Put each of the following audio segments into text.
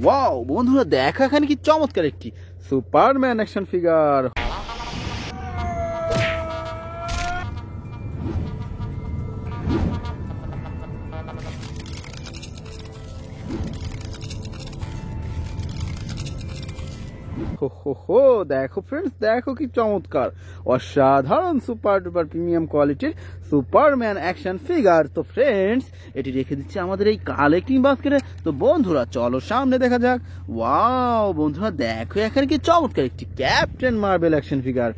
Wow বন্ধুরা দেখো এখানে কি চমৎকার একটি সুপারম্যান অ্যাকশন ফিগার। দেখো ফ্রেন্ডস, দেখো কি চমৎকার অসাধারণ সুপার ডুপার প্রিমিয়াম কোয়ালিটির সুপারম্যান অ্যাকশন ফিগার। তো ফ্রেন্ডস এটি রেখে দিচ্ছি আমাদের এই কালেক্টিং বাস্কেটে। তো বন্ধুরা চলো সামনে দেখা যাক। ওয়াও বন্ধুরা দেখো এখানে কি চমৎকার একটি captain marble action figure.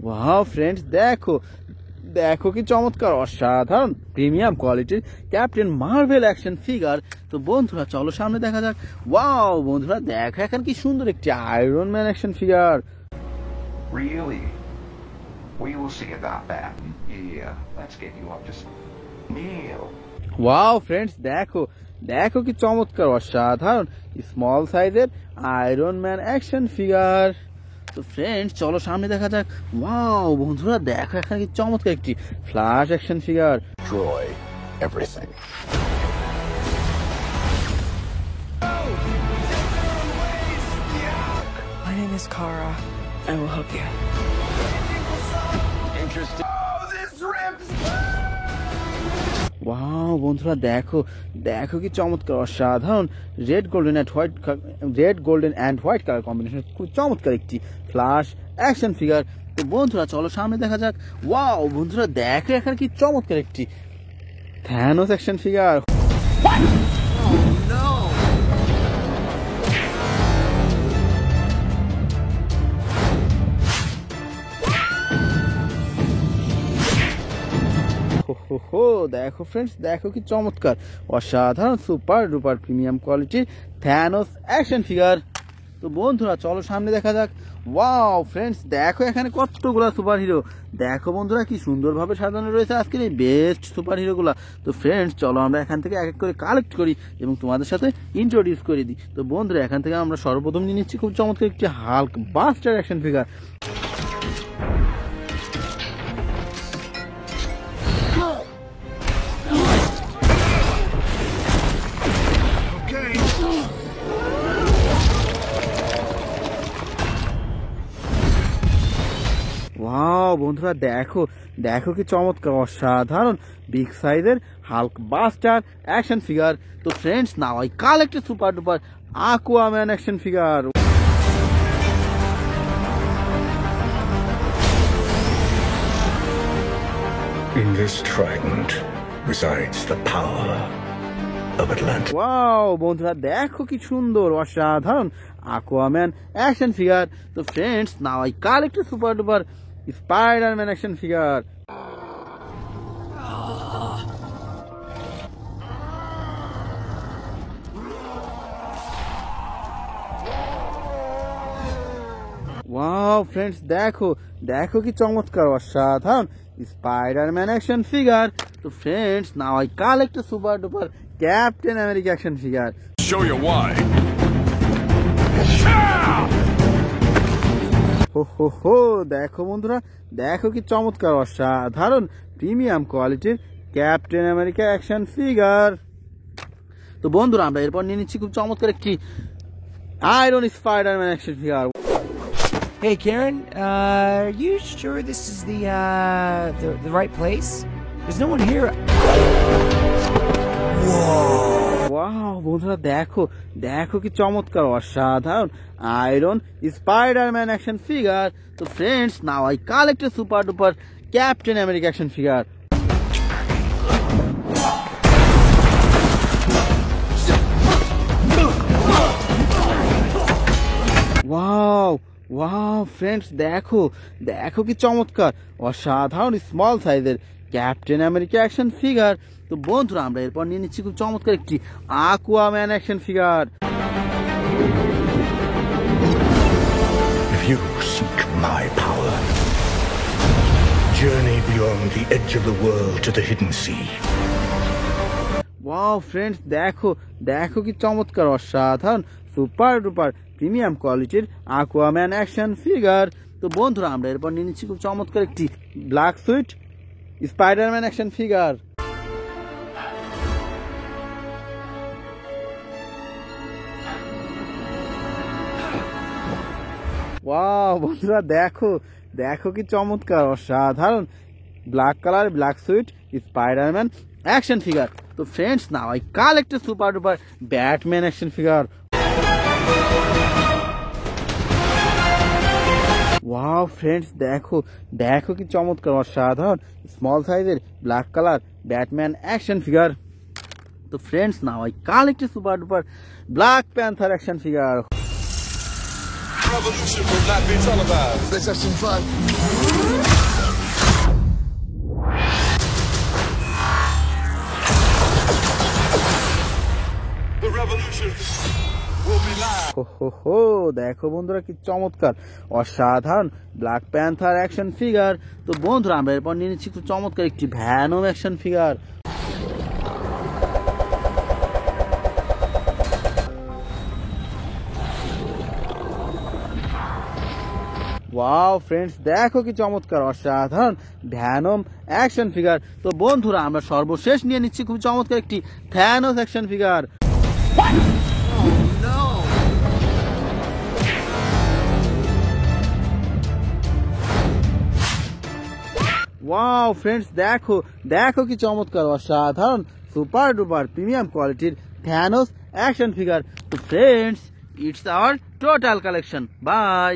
Wow friends দেখো দেখো কি চমৎকার অসাধারণ প্রিমিয়াম কোয়ালিটির ক্যাপ্টেন মার্ভেল অ্যাকশন ফিগার। তো বন্ধুরা চলো সামনে দেখা যাক। ওয়াও বন্ধুরা দেখো এখানে কি সুন্দর একটি iron man action figure. Really? We will see about that. Yeah, let's get you up to Neil. Wow friends দেখো দেখো কি চমৎকার অসাধারণ স্মল সাইজের আয়রন ম্যান অ্যাকশন ফিগার। তো ফ্রেন্ডস চলো সামনে দেখা যাক। ওয়াও বন্ধুরা দেখো এখানে কি চমৎকার একটি flash action figure. Destroy everything. My name is Kara. I will help you. Interesting. Wow বন্ধুরা দেখো দেখো কি চমৎকার অসাধারণ red golden and white colour combination, খুব চমৎকার একটি ফ্ল্যাশ অ্যাকশন ফিগার। তো বন্ধুরা চলো সামনে দেখা যাক। ওয়াও বন্ধুরা দেখো এখানে কি চমৎকার একটি থ্যানোস অ্যাকশন ফিগার। দেখো ফ্রেন্ডস দেখো কি চমৎকার অসাধারণ সুপার ডুপার প্রিমিয়াম কোয়ালিটির থ্যানোস অ্যাকশন ফিগার। তো বন্ধুরা চলো সামনে দেখা যাক। ওয়াও ফ্রেন্ডস দেখো এখানে কতগুলো সুপার হিরো, দেখো বন্ধুরা কি সুন্দরভাবে সাজানো রয়েছে আজকের এই বেস্ট সুপার হিরোগুলো। তো ফ্রেন্ডস চলো আমরা এখান থেকে এক এক করে কালেক্ট করি এবং তোমাদের সাথে ইন্ট্রোডিউস করে দিই। তো বন্ধুরা এখান থেকে আমরা সর্বপ্রথম নিয়ে নিচ্ছি খুব চমৎকার একটি Hulkbuster action figure. Wow বন্ধুরা দেখো দেখো কি চমৎকার অসাধারণ বিগ সাইজের হাল্ক বাস্টার অ্যাকশন ফিগার। তো friends now I collected super duper Aquaman action figure. In this trident resides the power of Atlantis. Wow বন্ধুরা দেখো কি সুন্দর অসাধারণ আকুয়াম্যান অ্যাকশন ফিগার। তো friends now I collected super duper Spiderman action figure. Wow friends দেখো দেখো কি চমৎকার অসাধারণ স্পাইডারম্যান অ্যাকশন ফিগার। তো friends now I collected super duper captain America action figure. Show you why. হো দেখো বন্ধুরা দেখো কি চমৎকার অসাধারণ প্রিমিয়াম কোয়ালিটির ক্যাপ্টেন আমেরিকা অ্যাকশন ফিগার। তো বন্ধুরা আমরা এরপর নিয়ে নিচ্ছি খুব চমৎকার একটি iron Spiderman action figure. Hey, Karen. Are you sure this is the right place? There's no one here. Wow বন্ধুরা দেখো দেখো কি চমৎকার অসাধারণ আয়রন স্পাইডারম্যান অ্যাকশন ফিগার। তো friends now I collected super duper captain America action figure. Wow wow friends দেখো দেখো কি চমৎকার অসাধারণ স্মল সাইজের ক্যাপ্টেন আমেরিকা অ্যাকশন ফিগার। তো বন্ধুরা আমরা এরপর নিয়ে নিচ্ছি খুব চমৎকার একটি Aquaman action figure. If you seek my power, journey beyond the edge of the world to the hidden sea. Wow friends দেখো দেখো কি চমৎকার অসাধারণ সুপার ডুপার প্রিমিয়াম কোয়ালিটির আকুয়াম্যান অ্যাকশন ফিগার। তো বন্ধুরা আমরা এরপর নিয়ে নিচ্ছি খুব চমৎকার একটি black suit Spiderman action figure. Wow বন্ধুরা দেখো দেখো কি চমৎকার অসাধারণ black colour black suit Spiderman action figure. তো friends now I collected super duper Batman action figure. Wow friends দেখো দেখো কি চমৎকার অসাধারণ স্মল সাইজের black colour Batman action figure. তো friends now I collected super duper Black Panther action figure. Revolution will not be televised. Let's have some fun. The revolution will be live. হো দেখো বন্ধুরা কি চমৎকার অসাধারণ ব্ল্যাক প্যান্থার অ্যাকশন ফিগার। তো বন্ধুরা আমরা এরপর নিয়ে নিচ্ছি খুব চমৎকার একটি Venom action figure. Wow friends দেখো কি চমৎকার অসাধারণ ভ্যানম অ্যাকশন ফিগার। তো বন্ধুরা আমরা সর্বশেষ নিয়ে নিচ্ছি খুব চমৎকার একটি Thanos action figure. Wow friends দেখো দেখো কি চমৎকার অসাধারণ সুপার ডুপার প্রিমিয়াম কোয়ালিটির থ্যানোস অ্যাকশন ফিগার। তো friends it's our total collection. By.